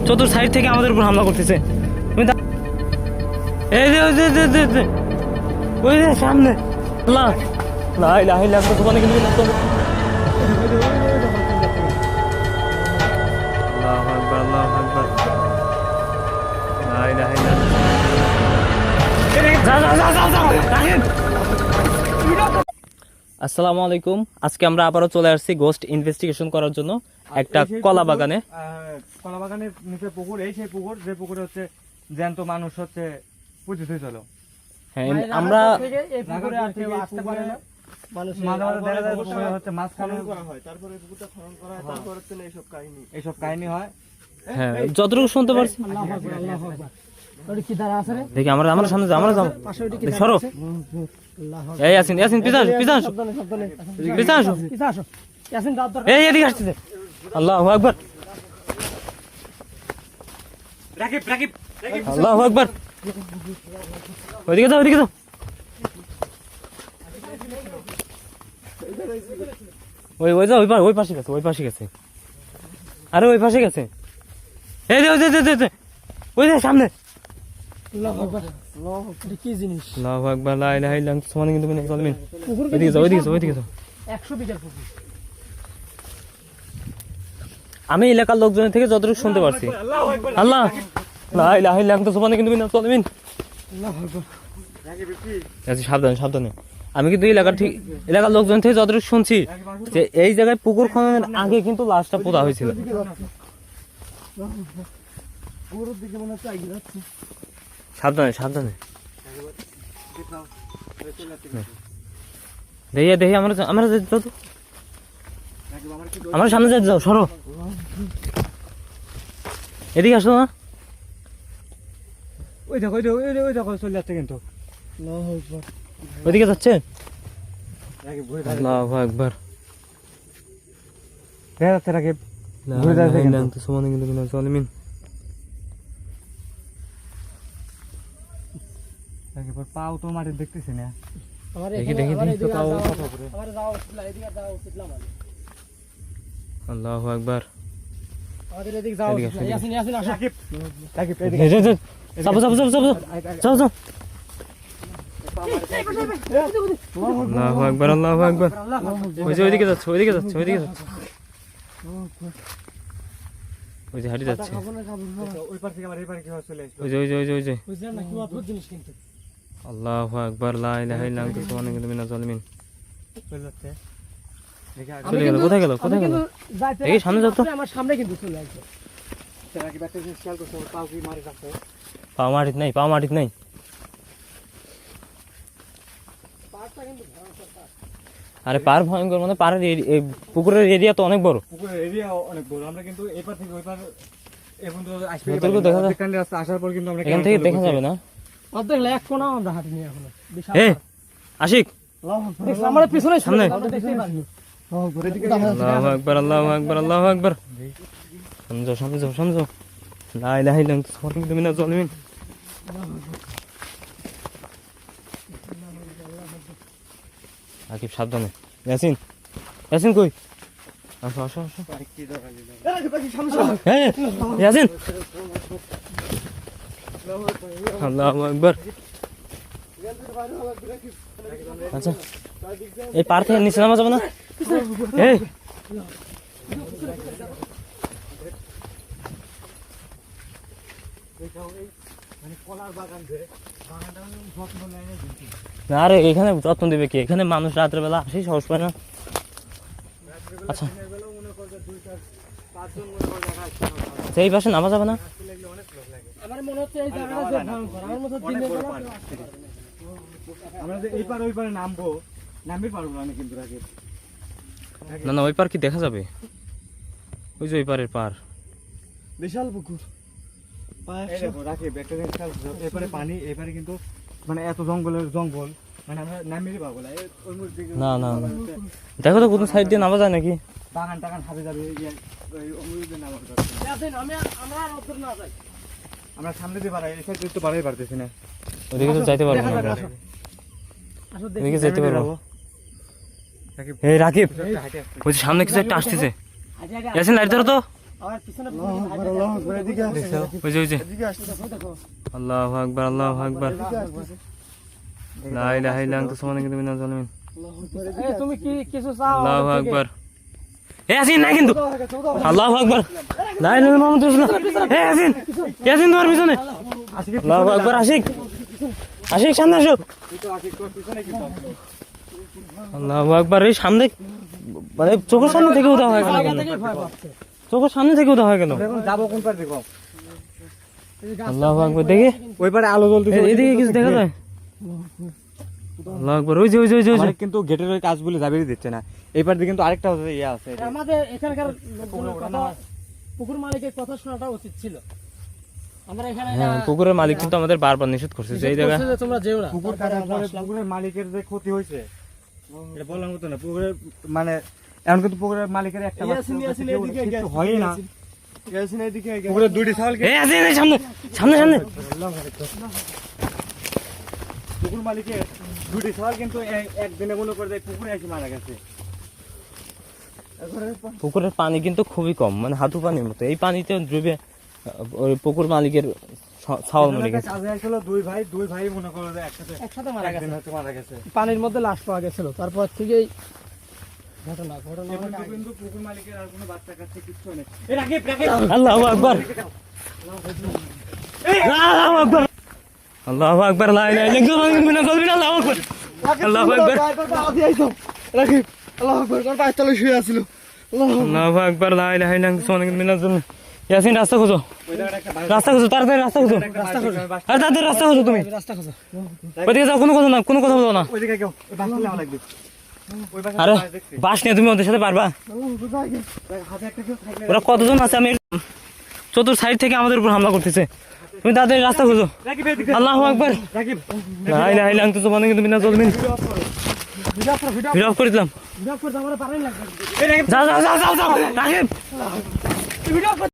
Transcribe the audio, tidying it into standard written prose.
চতুর সাইড থেকে আমাদের উপর হামলা করতেছে। এই যে ওই যে সামনে আল্লাহ লা ইলাহা ইল্লা আনতা সুবহানাকা ইন্নী কুনতু আল্লাহু আকবার আল্লাহু আকবার লা ইলাহা ইল্লা আসসালামু আলাইকুম। আজকে আমরা আবারও চলে আসছি গোস্ট ইনভেস্টিগেশন করার জন্য একটা কলা বাগানে। কলা বাগানের নিচে পুকুর, এই সেই পুকুর যে পুকুরে হচ্ছে জ্যান্ত মানুষ হচ্ছে পতিত হয়েছিল। হ্যাঁ, আমরা এইসব কাহিনী হয়। হ্যাঁ, যতটুকু শুনতে পারছি। দেখি আমরা সামনে যাও, আমরা যাও। সরো এই ইয়াসিন, ইয়াসিন পিছা আসো, পিছা আসো, পিছা আসো, এই এদিকে আসতেছে। আল্লাহু আকবার, আল্লাহু আকবার। ওইদিকে যাও, ওইদিকে যাও। ওই যাও, ওই পাশে গেছে, ওই পাশে গেছে। আরে ওই পাশে গেছে। এই যে ওই যে সামনে। কি জিনিস? আল্লাহু আকবার, লা ইলাহা ইল্লা আনতা সুবহানাকা ইন্নী কুনতু মিনাজ জালিমিন। ওইদিকে যাও, ওইদিকে যাও। 100 বিঘার পুকুর। আমি এলাকার লোকজনের থেকে যতটুকু শুনতে পারছি, আল্লাহ লা ইলাহা ইল্লা আনতা সুবহানাকা ইন্নী কুনতু মিনাজ জালিমিন। সাবধানে সাবধানে। আমি কিন্তু এলাকার লোকজন থেকে যতটুকু শুনছি যে এই জায়গায় পুকুর খননের আগে কিন্তু লাশটা পোতা হয়েছিল। সাবধানে সাবধানে। দেখি আমরা সামনে যেতে যাও, সরো এদিকে আসো না। ওই দেখো চলে যাচ্ছে কিন্তু। ওইদিকে যাচ্ছে। আল্লাহু আকবার, দেখা যাচ্ছে রাকিব ঘুরে যাচ্ছে কিন্তু। সুবহানাকা ইন্নী কুনতু মিনাজ জালিমিন। রাকিব পাও তো মাটি দেখতেছি না। দেখি আল্লাহু আকবার। আমাদের এদিকে যাও। ইয়াসিন আসো। রাকিব যাও। আল্লাহু আকবার, আল্লাহু আকবার। ওইদিকে যাচ্ছে। ওই যে হাঁটি যাচ্ছে। ওই পার থেকে আমার এই পারে কি চলে আসলো। ওই যে বুঝলেন না কি অদ্ভুত জিনিস কিন্তু। আল্লাহু আকবার, লা ইলাহা ইল্লা আনতা সুবহানাকা ইন্নী কুনতু মিনাজ জালিমিন। চলে যাচ্ছে। চলে গেল, কোথায় গেল? দেখি সামনে যাও তো। আমার সামনে কিন্তু চলে আসছে। রাকিব একটা জিনিস খেয়াল করছো, পাও কি মারি যাচ্ছে। পাও মাটিত নাই। আরে পার ভয়ঙ্কর, মানে পাড়ের পুকুরের এরিয়া তো অনেক বড়। পুকুরের এরিয়া অনেক বড়। আমরা কিন্তু এই পার থেকে ওই পার এখন তো যতটুকু দেখা যায়, রাস্তা আসার পর কিন্তু আমরা এখান থেকে দেখা যাবে না। অর্ধেক এক কোণা আমরা হাঁটিনি এখনো। এই আশিক, আমাদের পিছনে সামনে। দেখতেই পারিনি। আল্লাহু আকবার, আল্লাহু আকবার, আল্লাহু আকবার। সামনে যাও। লা ইলাহা ইল্লা আনতা সুবহানাকা ইন্নী কুনতু মিনাজ জালিমিন। আকিব সাবধানে। ইয়াসিন কই? আসো। হ্যাঁ ইয়াসিন, আল্লাহু আকবার। আচ্ছা, এই পার থেকে নিচে নামা যাবে না? এই আরে এখানে যত্ন দিবে কি? এখানে মানুষ রাত্রে বেলা আসে, সাহস পায় না। আচ্ছা, এই পাশে নামা যাবে না? আমার মনে হচ্ছে এই জায়গাটা যে ভয়ঙ্কর। আমার মতো দিনে আমরা যে এই পার ওই পারে নামতে পারবো না কিন্তু রাকিব। না ওই পার কি দেখা যাবে? ওই যে ওই পারের পার, বিশাল পুকুর। রাকিব একটা জিনিস খেয়াল করছো, এপারে পানি, এপারে কিন্তু মানে এত জঙ্গল, মানে আমরা নামিয়ে পাবো না। না দেখো তো কোন সাইড দিয়ে নামা যায় নাকি? বাগান টাগান হাতে যাবে। আমরা সামনে দিয়ে পারাই, এই সাইড তো পারাই পারতেছি না। ওদিকে তো যাইতে পারবো না। ওদিকে যেতে পারবো। এই রাকিব, ওই সামনে কিছু একটা আসতেছে। ইয়াসিন লাইট ধরো তো। আমার পিছনে আল্লাহু আকবার এদিকে আসছে দেখছো ওই যে এদিকে আসছে দেখো আল্লাহু আকবার আল্লাহু আকবার লা ইলাহা ইল্লা আনতা সুবহানাকা মিনাজ জালিমিন এই তুমি কি কিছু চাও আল্লাহু আকবার এ আসিন না কিন্তু আল্লাহু আকবার লা ইলাহা ইল্লা মুহাম্মাদুর রাসূলুল্লাহ এ আসিন ইয়াসিন তোমার পিছনে আল্লাহু আকবার আশিক আশিক সামনে আসো আল্লাহু আকবার এই সামনে মানে চোখের সামনে থেকে উঠা হয় কেন চোখের সামনে থেকে উঠা হয় কেন এখন যাবো কোন পার দেখো আল্লাহু আকবার দেখে ওই পারে আলো জ্বলতেছে এদিকে কিছু দেখা যায় আল্লাহু আকবার ওই যে ওই যে ওই যে ওই যে। আমাদের কিন্তু গেটের ওই কাজগুলি যাবেরই দিচ্ছে না এই পার দিয়ে কিন্তু আরেকটা ইয়ে আছে আমাদের এখানকার লোকজনের কথা পুকুর মালিকের কথা শোনাটা উচিত ছিল আমরা এখানে হ্যাঁ পুকুরের মালিক কিন্তু আমাদের বারবার নিষেধ করছে যে এই জায়গা বলছে যে তোমরা যেও না পুকুর কাটার পরে পুকুরের মালিকের যে ক্ষতি হয়েছে এটা বলার মতো না পুকুরের মানে এখন কিন্তু পুকুরের মালিকের একটা কিছু হয় না পুকুরের দুইটি ছাগল এই আসিন এই সামনে সামনে সামনে পুকুর মালিকের দুইটি ছাগল কিন্তু একদিনে মনে করে পুকুরে এসে মারা গেছে পুকুরের পানি কিন্তু খুবই কম মানে হাঁটু পানির মতো এই পানিতে ডুবে ওই পুকুর মালিকের ছাওয়াল মরে গেছে কাজে আসলে দুই ভাই মনে করো যে একসাথে মারা গেছে একদিন হয়তো মারা গেছে পানির মধ্যে লাশ পাওয়া গেছিল তারপর থেকেই ঘটনা কিন্তু পুকুর মালিকের আর কোনো বাচ্চা কাছে কিচ্ছু নেই এই রাকিব আল্লাহু আকবার আল্লাহু আকবার আল্লাহু আকবার লা ইলাহা ইল্লাল্লাহ আল্লাহু আকবার আল্লাহু আকবার রাকিব আল্লাহু আকবার কোন পাঁচ তলে শুয়ে আছিল আল্লাহু আকবার লা ইলাহা ইল্লাল্লাহ সুবহানাকা মিনাজ জালিমিন ইয়াসিন রাস্তা খোঁজো ওই জায়গাটা একটা রাস্তা খোঁজো তাড়াতাড়ি রাস্তা খোঁজো আরে তাড়াতাড়ি রাস্তা খোঁজো তুমি রাস্তা খোঁজা ওইদিকে যাও কোনো কথা না কোনো কথা বলো না ওই দিকে কেউ ওই বাস নেওয়া লাগবে ওই বাস আরে বাস নিয়ে তুমি ওদের সাথে পারবা হাতে একটা কেউ থাকলে ওরা কতজন আছে আমি চতুর সাইড থেকে আমাদের উপর হামলা করতেছে তুমি তাড়াতাড়ি রাস্তা খোঁজো রাকিব এদিকে আল্লাহু আকবার রাকিব লা ইলাহা ইল্লা আনতা সুবহানাকা মিনাজ জালিমিন ভিডিও অফ করে দিলাম ভিডিও করতে আমরা পারেন লাগবে এই রাকিব যাও যাও যাও যাও রাকিব